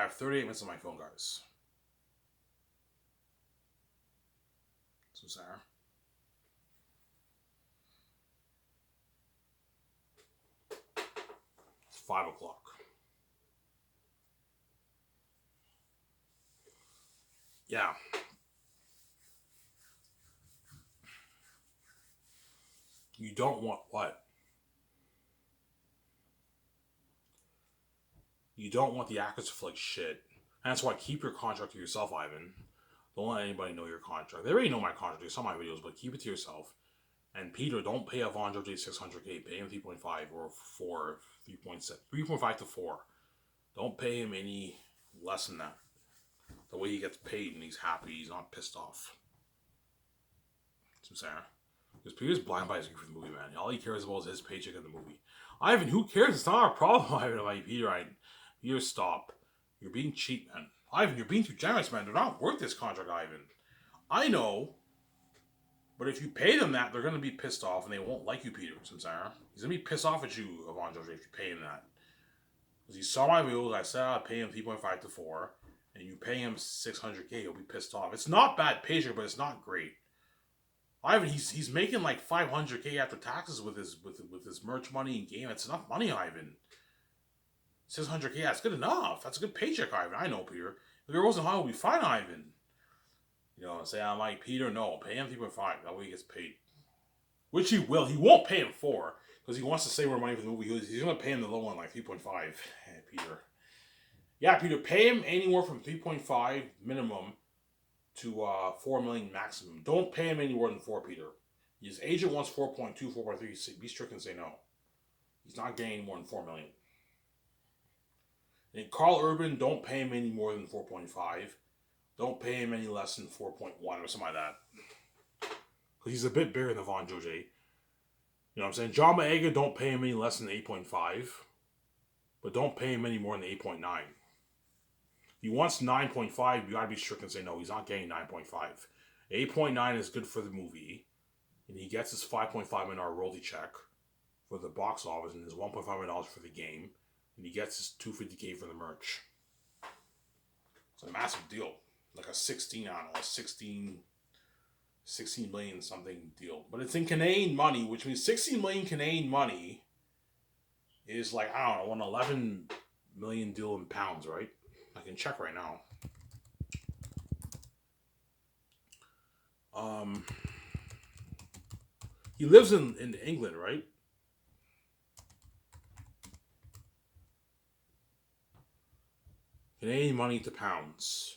have 38 minutes on my phone, guys. So Sarah. It's 5 o'clock. Yeah. You don't want what? You don't want the actors to feel like shit. And that's why keep your contract to yourself, Ivan. Don't let anybody know your contract. They already know my contract. They saw my videos, but keep it to yourself. And Peter, don't pay Avon J 600K. Pay him 3.5 or 4, 3.7, 3.5 to 4. Don't pay him any less than that. The way he gets paid and he's happy, he's not pissed off. That's what I'm saying. Because Peter's blind by his grief for the movie, man. All he cares about is his paycheck in the movie. Ivan, who cares? It's not our problem, Ivan. Like, Peter, stop. You're being cheap, man. Ivan, you're being too generous, man. They're not worth this contract, Ivan. I know. But if you pay them that, they're going to be pissed off and they won't like you, Peter. Samsara. He's going to be pissed off at you, Avon George, if you pay him that. Because he saw my videos, I said I'd pay him 3.5 to 4, and you pay him 600K, he'll be pissed off. It's not bad paycheck, but it's not great. Ivan, he's making like 500K after taxes with his merch money and game. It's enough money, Ivan. 600K, that's good enough. That's a good paycheck, Ivan. I know, Peter. If it wasn't high, it would be fine, Ivan. You know, say I'm like, Peter, no, pay him 3.5. That way he gets paid. Which he will. He won't pay him 4 because he wants to save more money for the movie. He's going to pay him the low one, like 3.5. Peter. Yeah, Peter, pay him anywhere from 3.5 minimum to 4 million maximum. Don't pay him any more than 4, Peter. His agent wants 4.2, 4.3. Be strict and say no. He's not getting more than 4 million. And Carl Urban, don't pay him any more than 4.5. Don't pay him any less than 4.1 or something like that. Because he's a bit bigger than Von Joje. You know what I'm saying? John Maega, don't pay him any less than 8.5. But don't pay him any more than 8.9. He wants 9.5, you gotta be strict and say no, he's not getting 9.5. 8.9 is good for the movie. And he gets his $5.5 million royalty check for the box office and his $1.5 million for the game. And he gets his $250K for the merch. It's a massive deal. Like a 16 million something deal. But it's in Canadian money, which means 16 million Canadian money is like, I don't know, an 11 million deal in pounds, right? I can check right now. He lives in England, right? Canadian money to pounds.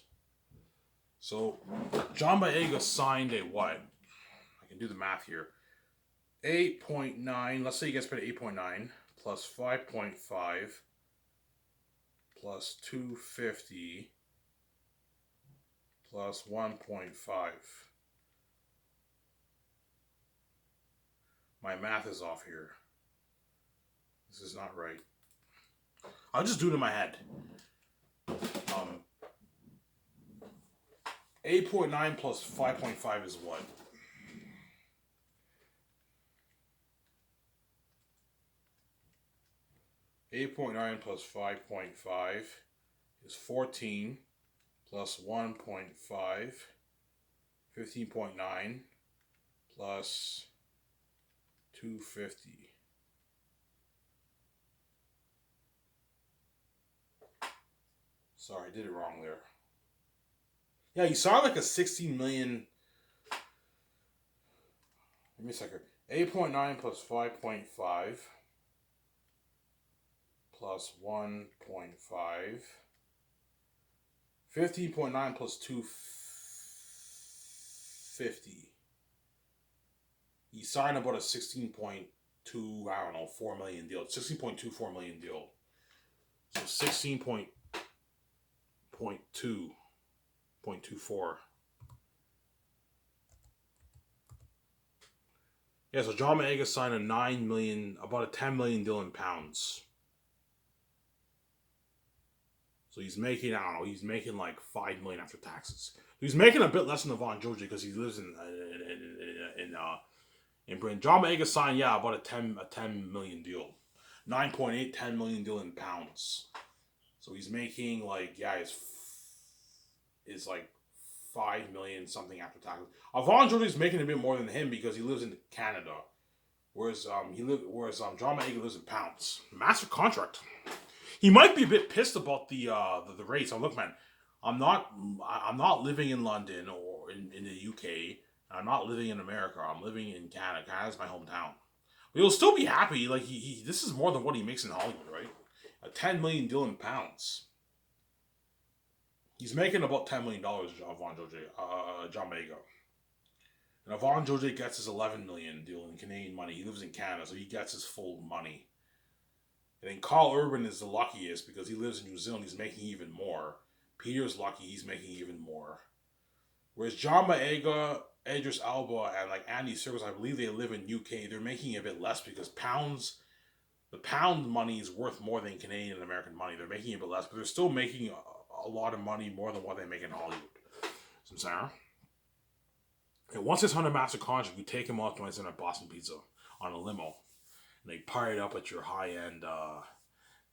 So, John Boyega signed a what? I can do the math here. 8.9, let's say he gets paid 8.9 plus 5.5 plus 250 plus 1.5. My math is off here. This is not right. I'll just do it in my head. 8.9 plus 5.5 is what? $8.9 plus 5.5 is 14 plus 1.5, 15.9 plus 250. Sorry, I did it wrong there. Yeah, you saw like a 16 million. Give me a second. 8.9 plus 5.5 plus 1.5. 15.9 plus 250. He signed about a 16.2, I don't know, 4 million deal. 16.24 million deal. So 16.24. Yeah, so John Boyega signed a 9 million, about a 10 million deal in pounds. So he's making, I don't know, he's making like 5 million after taxes. He's making a bit less than Von Georgia because he lives in Britain. John Boyega signed, yeah, about a 10 million deal. 9.8, 10 million deal in pounds. So he's making like is like 5 million something after taxes. Avon George is making a bit more than him because he lives in Canada, whereas John Maega lives in pounds. Massive contract. He might be a bit pissed about the rates. Now look, man, I'm not living in London or in the UK. I'm not living in America. I'm living in Canada. Canada's my hometown. But he'll still be happy. Like he this is more than what he makes in Hollywood, right? A 10 million deal in pounds. He's making about $10 million, John Maega. And Avon Joje gets his 11 million deal in Canadian money. He lives in Canada, so he gets his full money. And then Carl Urban is the luckiest because he lives in New Zealand. He's making even more. Peter's lucky. He's making even more. Whereas John Maega, Idris Elba, and like Andy Serkis, I believe they live in UK. They're making a bit less because the pound money is worth more than Canadian and American money. They're making a bit less, but they're still making a lot of money, more than what they make in Hollywood. So, Sarah. And once this 100 master contract, you take him off to my center Boston Pizza on a limo. And they party it up at your high-end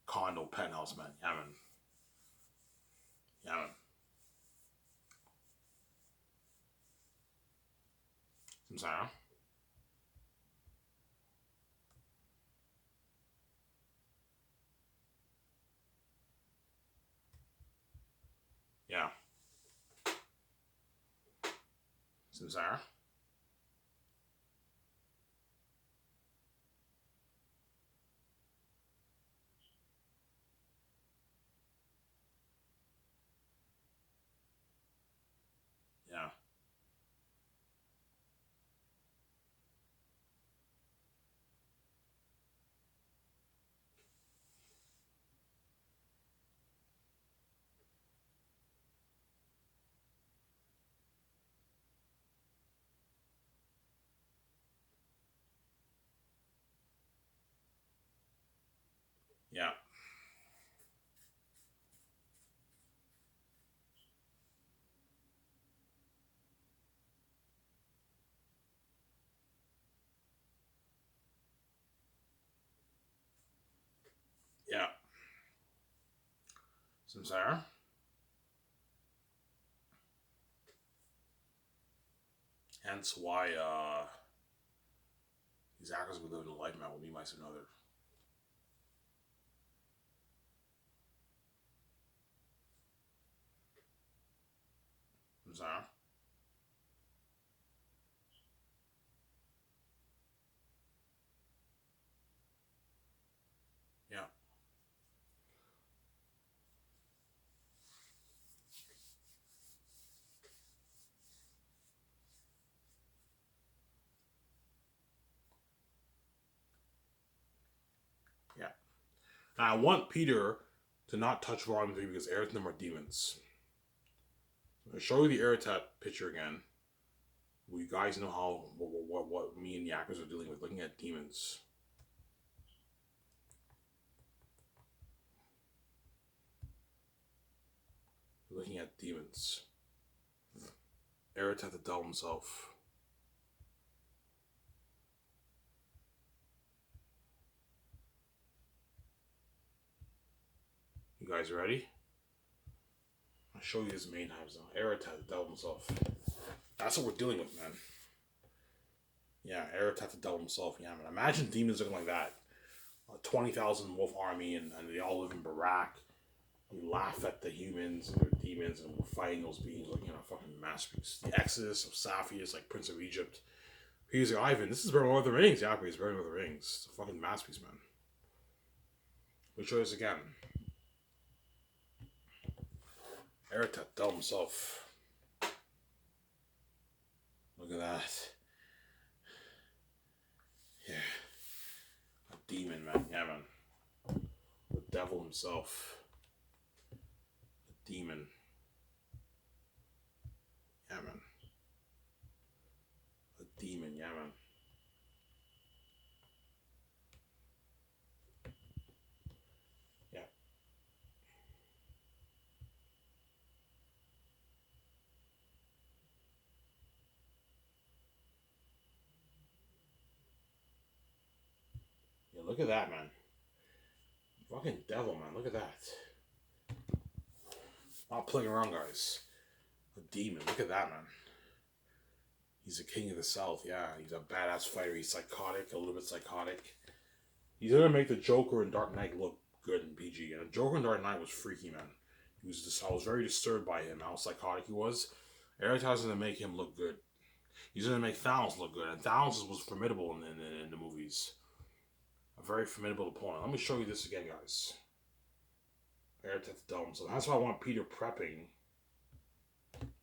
condo penthouse, man. Yeah, man. Yeah, man. Some Sarah. Yeah. Some Sarah. Yeah. Yeah. Yeah. Some Sarah. Hence why these actors would live in a life, man, with me, my another. Some Sarah. Yeah. Yeah. Now, I want Peter to not touch Volume 3 because Aerith and them are demons. I'll show you the Aerith picture again. Well, you guys know how what me and the actors are dealing with, looking at demons. Looking at demons. Aerith had to tell himself. You guys ready? I'll show you his main hives now. Aerith had to tell himself. That's what we're dealing with, man. Yeah, Aerith had to tell himself. Yeah, man. Imagine demons looking like that. A 20,000 wolf army, and they all live in Barak. We laugh at the humans and their demons, and we're fighting those beings like, a fucking masterpiece. The Exodus of Saphius, like Prince of Egypt. He's like, Ivan, this is better than Lord of the Rings. Yeah, but he's better than Lord of the Rings. It's a fucking masterpiece, man. Let me show you this again. Erita, tell himself. Look at that. Yeah. A demon, man. Yeah, man. The devil himself. A demon. Yeah, man. A demon, yeah, man. Yeah. Yeah, look at that, man. Fucking devil, man. Look at that. Not playing around, guys. A demon. Look at that, man. He's a king of the South. Yeah, he's a badass fighter. He's psychotic, a little bit psychotic. He's gonna make the Joker in Dark Knight look good in PG. And Joker in Dark Knight was freaky, man. I was very disturbed by him, how psychotic he was. Airtag's gonna make him look good. He's gonna make Thanos look good, and Thanos was formidable in the movies. A very formidable opponent. Let me show you this again, guys. Airtag's Dome. So that's why I want Peter prepping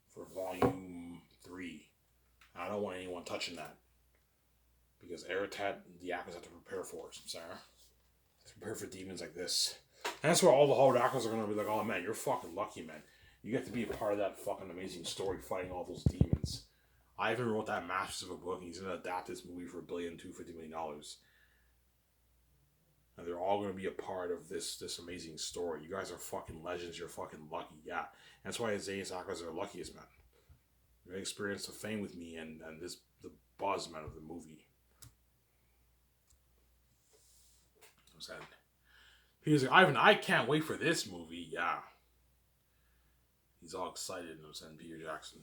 for Volume 3. I don't want anyone touching that. Because Airtat, the actors have to prepare for it, Sarah. To prepare for demons like this. And that's where all the Hollywood actors are going to be like, oh man, you're fucking lucky, man. You get to be a part of that fucking amazing story fighting all those demons. Ivan wrote that masterpiece of a book, and he's going to adapt this movie for $1,250 million. And they're all going to be a part of this amazing story. You guys are fucking legends. You're fucking lucky. Yeah. And that's why Isaiah's actors are luckiest, man. They experienced the fame with me and the buzz, man, of the movie. I'm saying. He was like, Ivan, I can't wait for this movie. Yeah. He's all excited. I'm saying, Peter Jackson.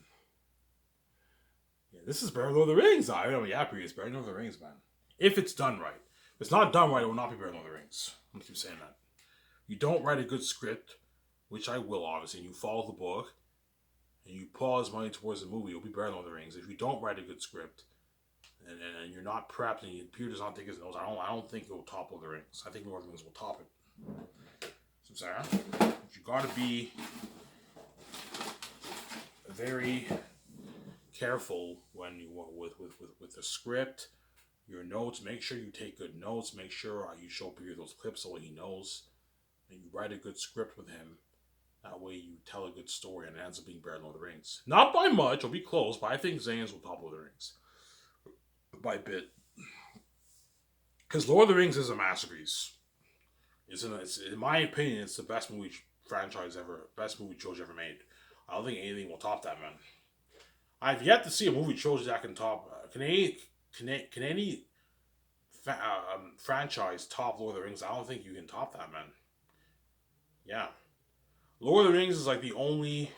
Yeah, this is better than Lord of the Rings. I mean, yeah, Peter, it's better than Lord of the Rings, man. If it's done right. If it's not done right, it will not be better than Lord of the Rings. I'm going to keep saying that. You don't write a good script, which I will, obviously, and you follow the book, and you pause money towards the movie, it'll be better than Lord of the Rings. If you don't write a good script, and you're not prepped, and Peter does not think his nose, I don't think it will top Lord of the Rings. I think Lord of the Rings will top it. So, Sarah, you got to be very careful when you with the script, your notes. Make sure you take good notes. Make sure you show Peter those clips so he knows, and you write a good script with him. That way you tell a good story and it ends up being better than Lord of the Rings. Not by much, it'll be close, but I think Zane's will top Lord of the Rings. By a bit. Because Lord of the Rings is a masterpiece. It's, in my opinion, it's the best movie franchise ever, best movie trilogy ever made. I don't think anything will top that, man. I've yet to see a movie trilogy that can top. Can any franchise top Lord of the Rings? I don't think you can top that, man. Yeah. Lord of the Rings is like the only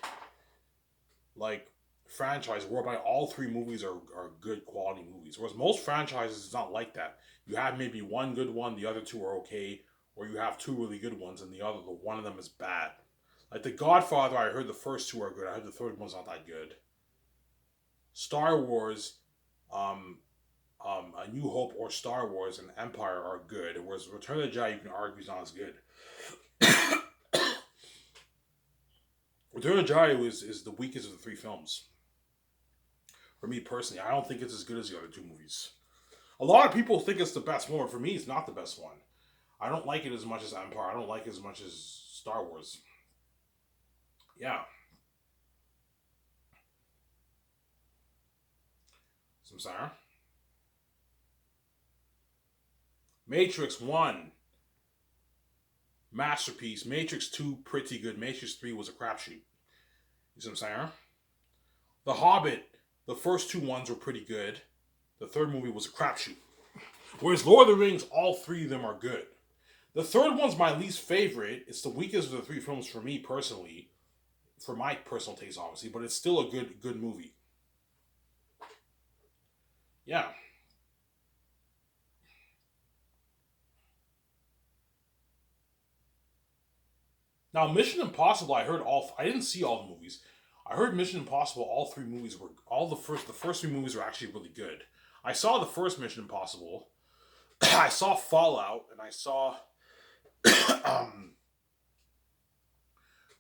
franchise whereby all three movies are good quality movies. Whereas most franchises, it's not like that. You have maybe one good one, the other two are okay, or you have two really good ones and the one of them is bad. Like The Godfather, I heard the first two are good. I heard the third one's not that good. Star Wars, A New Hope or Star Wars and Empire are good, whereas Return of the Jedi, you can argue, is not as good. Return of the Jedi is the weakest of the three films. For me personally, I don't think it's as good as the other two movies. A lot of people think it's the best one, but for me, it's not the best one. I don't like it as much as Empire. I don't like it as much as Star Wars. Yeah. Some Sarah. Matrix 1. Masterpiece. Matrix 2, pretty good. Matrix 3 was a crapshoot. You see what I'm saying? The Hobbit, the first two ones were pretty good. The third movie was a crapshoot. Whereas Lord of the Rings, all three of them are good. The third one's my least favorite. It's the weakest of the three films for me personally. For my personal taste, obviously. But it's still a good movie. Yeah. Now, Mission Impossible, I didn't see all the movies. I heard Mission Impossible, all three movies were, the first three movies were actually really good. I saw the first Mission Impossible. I saw Fallout, and I saw,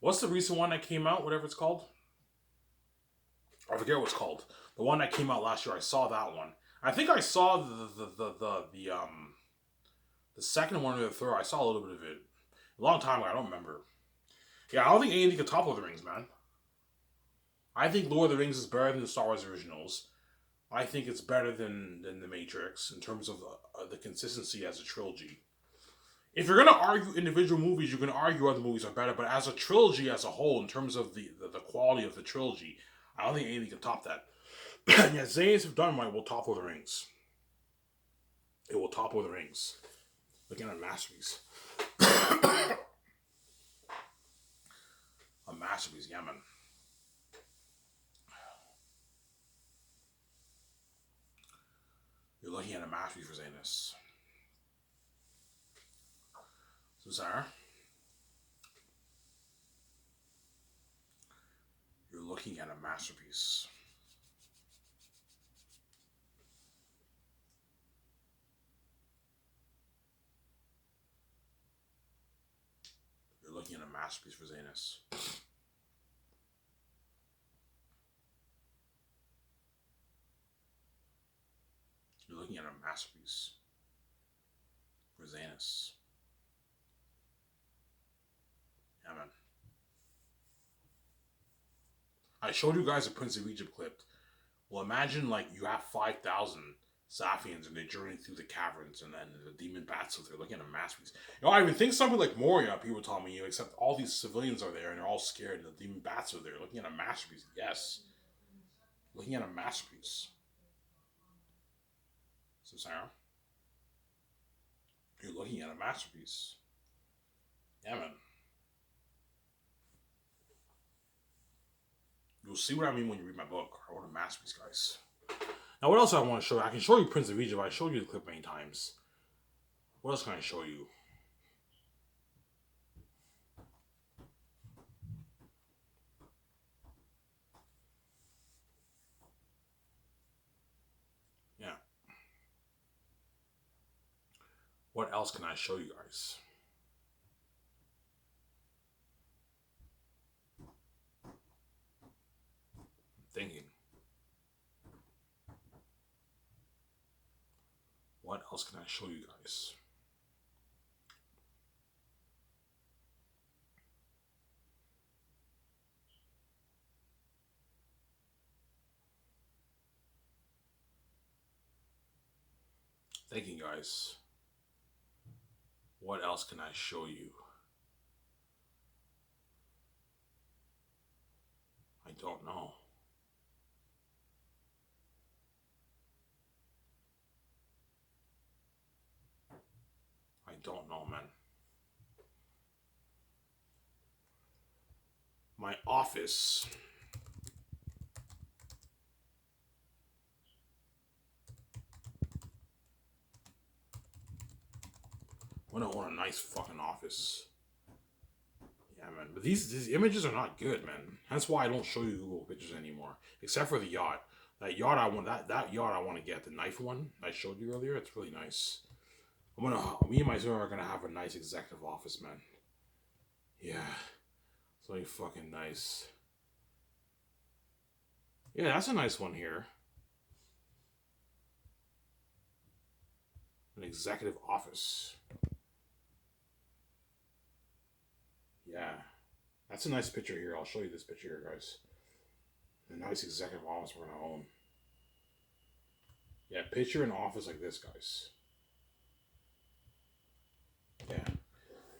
what's the recent one that came out, whatever it's called? I forget what it's called. The one that came out last year, I saw that one. I think I saw the second one or the third. I saw a little bit of it. A long time ago, I don't remember. Yeah, I don't think anything could top Lord of the Rings, man. I think Lord of the Rings is better than the Star Wars originals. I think it's better than The Matrix in terms of the consistency as a trilogy. If you're going to argue individual movies, you're going to argue other movies are better. But as a trilogy as a whole, in terms of the quality of the trilogy, I don't think anything can top that. And yet, Zanes have done right will top Lord of the Rings. It will top Lord of the Rings. Looking at a masterpiece. A masterpiece. masterpiece, yeah, man. You're looking at a masterpiece for xanus. So, Sarah, you're looking at a masterpiece. You're looking at a masterpiece for xanus. You're looking at a masterpiece for xanus. Yeah, man. I showed you guys a Prince of Egypt clip. Well, imagine like you have 5,000 Safians and they journey through the caverns and then the demon bats, so they're looking at a masterpiece. You know, I even think something like Moria, people tell me, except all these civilians are there and they're all scared and the demon bats are there looking at a masterpiece. Yes. Looking at a masterpiece. So, Sarah, you're looking at a masterpiece. Yeah, man. You'll see what I mean when you read my book. I wrote a masterpiece, guys. Now, what else I want to show you? I can show you Prince of Egypt. I showed you the clip many times. What else can I show you? Yeah. What else can I show you guys? Thinking. What else can I show you guys? Thinking, guys. What else can I show you? I don't know. I don't know, man. My office. I want a nice fucking office. Yeah, man. But these images are not good, man. That's why I don't show you Google pictures anymore. Except for the yacht. That yacht I want that yacht I want to get. The knife one I showed you earlier. It's really nice. Me and my son are gonna have a nice executive office, man. Yeah. It's really fucking nice. Yeah, that's a nice one here. An executive office. Yeah. That's a nice picture here. I'll show you this picture here, guys. A nice executive office we're gonna own. Yeah, picture an office like this, guys. Yeah.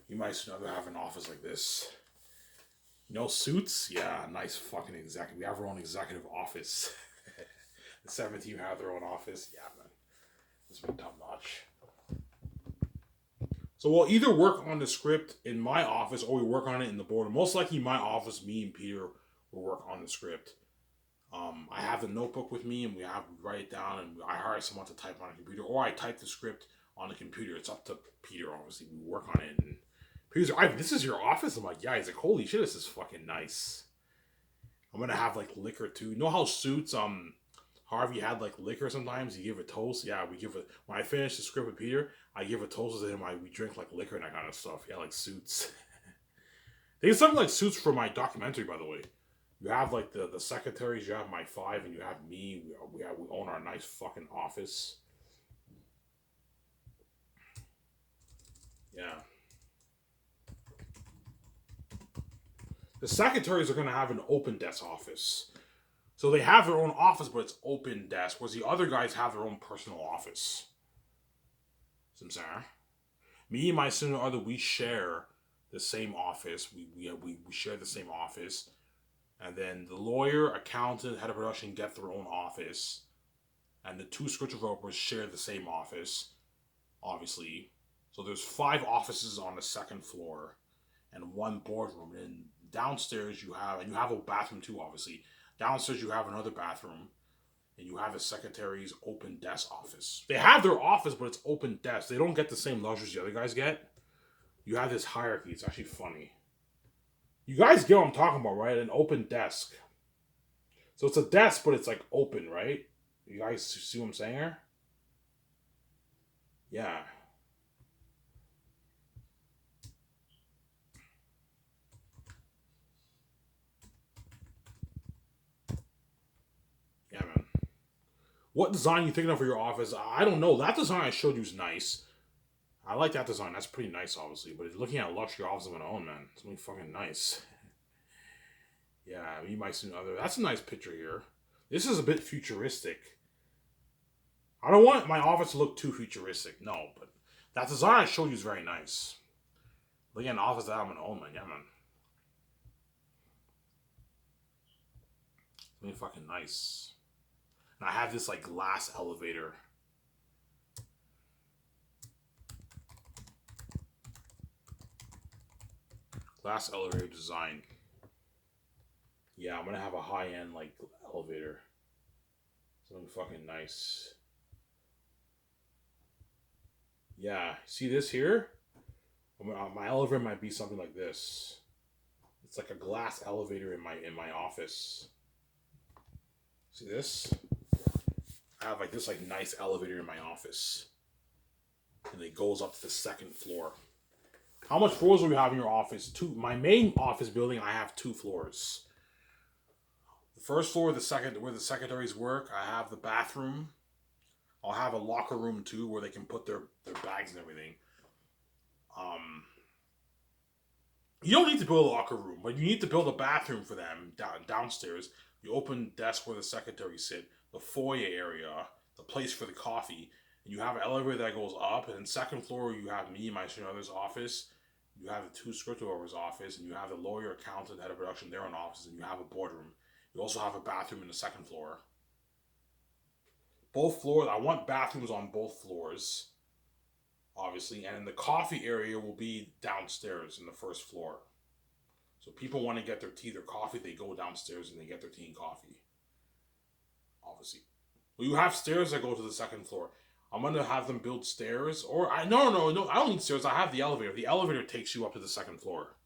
You might never have an office like this. No suits? Yeah, nice fucking executive. We have our own executive office. The 17 have their own office. Yeah, man. This has been top notch. So we'll either work on the script in my office or we work on it in the boardroom. Most likely my office, me and Peter will work on the script. I have the notebook with me and we write it down and I hire someone to type on a computer or I type the script on the computer. It's up to Peter, obviously. We work on it and Peter's like, this is your office? I'm like, yeah. He's like, holy shit, this is fucking nice. I'm gonna have like liquor too. You know how Suits, Harvey had like liquor sometimes? He give a toast. Yeah, we give it. When I finish the script with Peter, I give a toast to him. We drink like liquor and that kind of stuff. Yeah, like Suits. They have something like Suits for my documentary, by the way. You have like the secretaries, you have my 5, and you have me. We own our nice fucking office. Yeah. The secretaries are going to have an open desk office. So they have their own office, but it's open desk, whereas the other guys have their own personal office. Samsara. Me and my significant other, we share the same office. We share the same office. And then the lawyer, accountant, head of production get their own office. And the 2 script developers share the same office, obviously. So there's 5 offices on the 2nd floor and 1 boardroom. And downstairs you have, and you have a bathroom too, obviously. Downstairs you have another bathroom, and you have a secretary's open desk office. They have their office, but it's open desk. They don't get the same luxuries the other guys get. You have this hierarchy. It's actually funny. You guys get what I'm talking about, right? An open desk. So it's a desk, but it's like open, right? You guys see what I'm saying here? Yeah. Yeah, man. What design you thinking of for your office? I don't know. That design I showed you is nice. I like that design. That's pretty nice, obviously. But looking at a luxury office of my own, man, it's really fucking nice. Yeah, you might see another. That's a nice picture here. This is a bit futuristic. I don't want my office to look too futuristic. No, but that design I showed you is very nice. Looking at an office that I'm gonna own, man. Yeah, man. It's really fucking nice. And I have this like glass elevator. Glass elevator design. Yeah, I'm gonna have a high-end like elevator. Something fucking nice. Yeah, see this here? My elevator might be something like this. It's like a glass elevator in my office. See this? I have like this like nice elevator in my office, and it goes up to the second floor. How much floors do we have in your office? Two. My main office building, I have 2 floors. The first floor, the second, where the secretaries work, I have the bathroom. I'll have a locker room too, where they can put their bags and everything. You don't need to build a locker room, but you need to build a bathroom for them downstairs. The open desk where the secretaries sit, the foyer area, the place for the coffee, and you have an elevator that goes up. And then second floor, you have me, my other's office. You have the 2 scriptwriters' office, and you have the lawyer, accountant, head of production, their own office, and you have a boardroom. You also have a bathroom in the second floor. Both floors, I want bathrooms on both floors, obviously, and the coffee area will be downstairs in the first floor. So people want to get their tea, their coffee, they go downstairs and they get their tea and coffee. Obviously. Well, you have stairs that go to the second floor. I'm going to have them build stairs, or no, I don't need stairs. I have the elevator. The elevator takes you up to the second floor.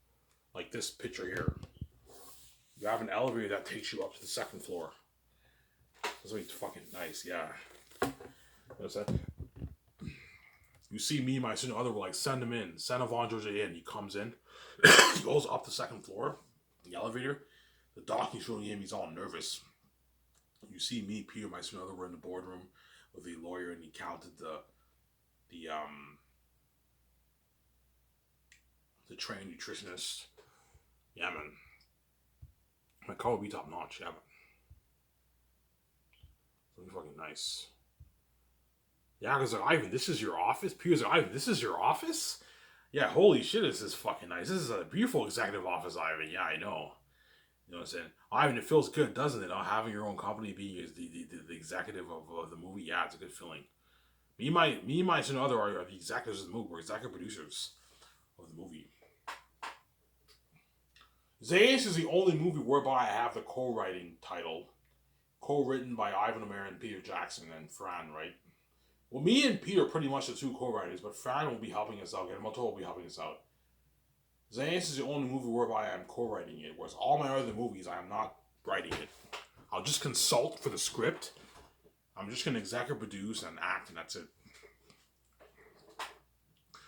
Like this picture here. You have an elevator that takes you up to the second floor. That's really fucking nice, yeah. What's that? You see me, my son, other like send him in, send Avon Georgia in. He comes in, he goes up the second floor, the elevator. The doc, showing him, he's all nervous. You see me, Peter, my son, other were in the boardroom with the lawyer, and he counted the trained nutritionist. Yeah, man. My car will be top notch, yeah, man. Something fucking nice. Yeah, because like, Ivan, this is your office? Peter's like, Ivan, this is your office? Yeah, holy shit, this is fucking nice. This is a beautiful executive office, Ivan. Yeah, I know. You know what I'm saying? Ivan, it feels good, doesn't it? Having your own company, being the executive of the movie, yeah, it's a good feeling. Me and my son other are the executives of the movie. We're executive producers of the movie. Xanus is the only movie whereby I have the co-writing title. Co-written by Ivan Omer and Peter Jackson and Fran, right? Well, me and Peter are pretty much the 2 co-writers, but Fran will be helping us out. Guillermo will be helping us out. Xanus is the only movie whereby I'm co-writing it, whereas all my other movies, I am not writing it. I'll just consult for the script. I'm just going to executive produce and act, and that's it.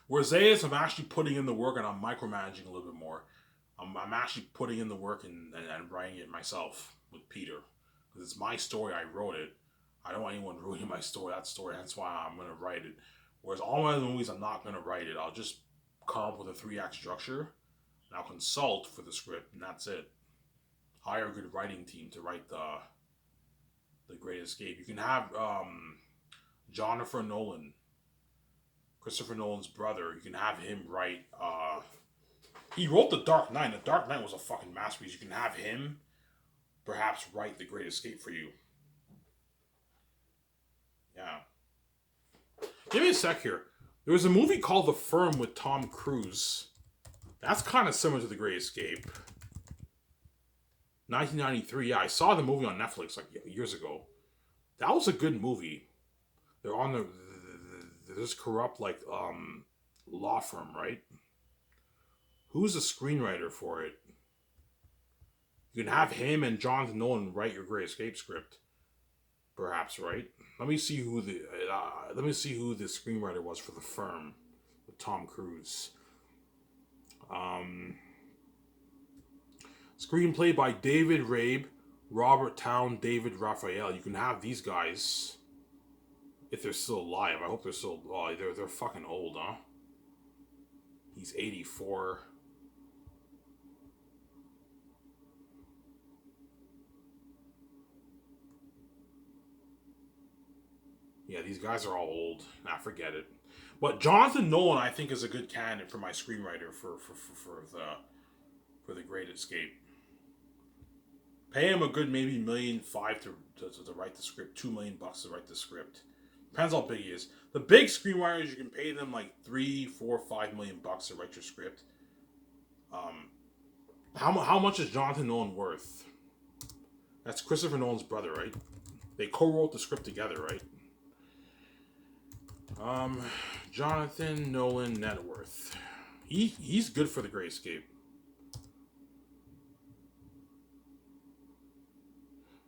Whereas Xanus, I'm actually putting in the work, and I'm micromanaging a little bit more. I'm actually putting in the work and writing it myself with Peter. Because it's my story, I wrote it. I don't want anyone ruining my story, that story. That's why I'm going to write it. Whereas all my other movies, I'm not going to write it. I'll just come up with a 3-act structure. And I'll consult for the script, and that's it. Hire a good writing team to write the Great Escape. You can have Jonathan Nolan, Christopher Nolan's brother. You can have him write... he wrote The Dark Knight. The Dark Knight was a fucking masterpiece. You can have him perhaps write The Great Escape for you. Yeah. Give me a sec here. There was a movie called The Firm with Tom Cruise. That's kind of similar to The Great Escape. 1993. Yeah, I saw the movie on Netflix like years ago. That was a good movie. They're on this corrupt like law firm, right? Who's the screenwriter for it? You can have him and Jonathan Nolan write your Great Escape script, perhaps, right? Let me see who the screenwriter was for The Firm with Tom Cruise. Screenplay by David Rabe, Robert Town, David Raphael. You can have these guys if they're still alive. I hope they're still. Oh, they're fucking old, huh? He's 84. Yeah, these guys are all old. Nah, forget it. But Jonathan Nolan, I think, is a good candidate for my screenwriter for the Great Escape. Pay him a good maybe $1.5 million to write the script. $2 million to write the script. Depends how big he is. The big screenwriters, you can pay them like $3, $4, $5 million to write your script. How much is Jonathan Nolan worth? That's Christopher Nolan's brother, right? They co-wrote the script together, right? Jonathan Nolan net worth. He's good for the Great Escape.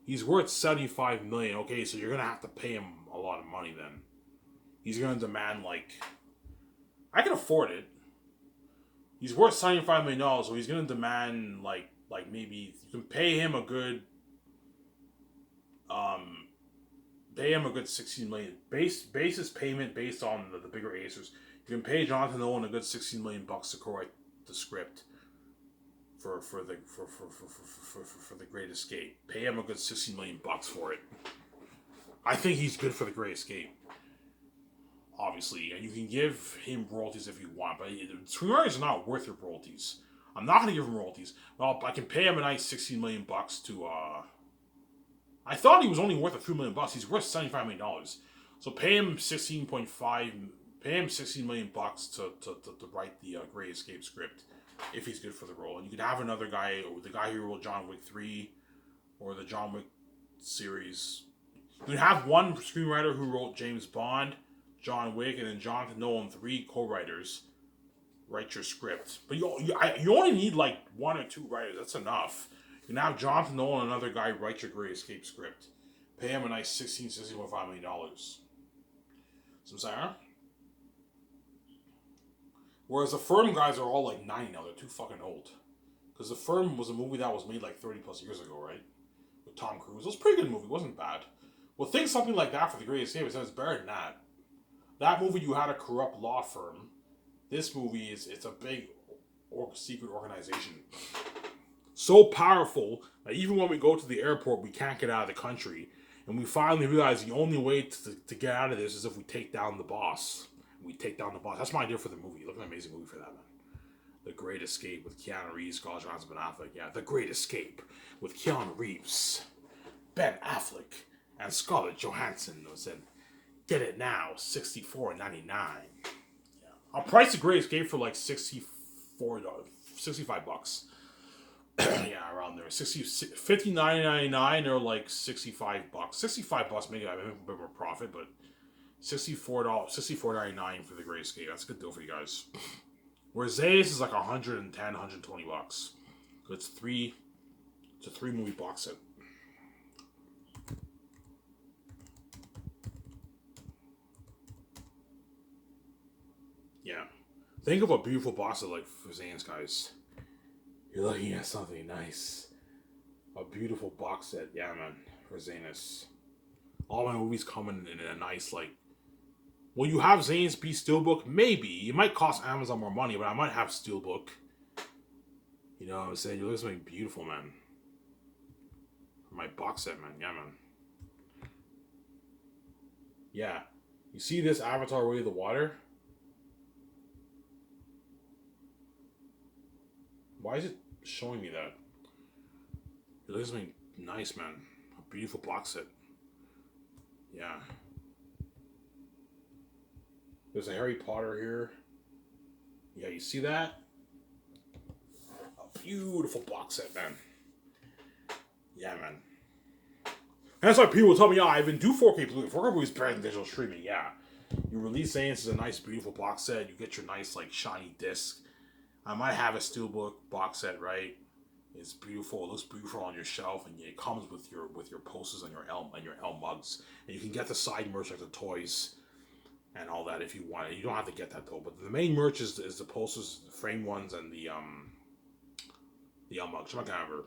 He's worth $75 million. Okay, so you're gonna have to pay him a lot of money then. He's gonna demand like, I can afford it. He's worth $75 million, so he's gonna demand like maybe you can pay him a good pay him a good $16 million basis payment based on the bigger acers. You can pay Jonathan Nolan a good $16 million to co-write the script for the Great Escape. Pay him a good $16 million for it. I think he's good for the Great Escape. Obviously, and you can give him royalties if you want, but screenwriters are not worth your royalties. I'm not going to give him royalties. Well, I can pay him a nice $16 million to. I thought he was only worth a few $1 million. He's worth $75 million. So pay him 16.5. Pay him $16 million to write the Great Escape script if he's good for the role. And you could have another guy, or the guy who wrote John Wick 3 or the John Wick series. You can have one screenwriter who wrote James Bond, John Wick, and then Jonathan Nolan, 3 co-writers write your script. But you only need like 1 or 2 writers. That's enough. You can have Jonathan Nolan and another guy write your Great Escape script. Pay him a nice $16.5 million. So I'm saying, huh? Whereas the Firm guys are all like 90 now. They're too fucking old. Because the Firm was a movie that was made like 30 plus years ago, right? With Tom Cruise. It was a pretty good movie. It wasn't bad. Well, think something like that for the Great Escape. It's better than that. That movie, you had a corrupt law firm. This movie it's a big secret organization. So powerful that even when we go to the airport, we can't get out of the country. And we finally realize the only way to get out of this is if we take down the boss. We take down the boss. That's my idea for the movie. Look at an amazing movie for that, man. The Great Escape with Keanu Reeves, Scarlett Johansson, Ben Affleck. Yeah, The Great Escape with Keanu Reeves, Ben Affleck, and Scarlett Johansson. Get it now, $64.99. Yeah. I'll price The Great Escape for like $65. Yeah, around there. $59.99 or like $65. $65 maybe I make a bit more profit, but $64.99 for the Great Escape. That's a good deal for you guys. Whereas Zayas is like $110, $120. So it's a 3 movie box set. Yeah. Think of a beautiful box set like for Zane's, guys. You're looking at something nice. A beautiful box set, yeah, man, for Zanus. All my movies come in a nice, like... Will you have Zane's be Steelbook? Maybe. It might cost Amazon more money, but I might have Steelbook. You know what I'm saying? You look at something beautiful, man. For my box set, man. Yeah, man. Yeah. You see this Avatar Way of the Water? Why is it showing me that? It looks something nice, man. A beautiful box set. Yeah. There's a Harry Potter here. Yeah, you see that? A beautiful box set, man. Yeah, man. And that's why people tell me, "Oh, Ivan, do 4K Blu-ray. 4K Blu-ray is better than digital streaming." Yeah, you release Xanus as a nice, beautiful box set. You get your nice, like, shiny disc. I might have a steelbook box set, right? It's beautiful. It looks beautiful on your shelf, and it comes with your posters and your L mugs. And you can get the side merch like the toys and all that if you want it. You don't have to get that though. But the main merch is the posters, the frame ones, and the L mugs. I'm not gonna ever.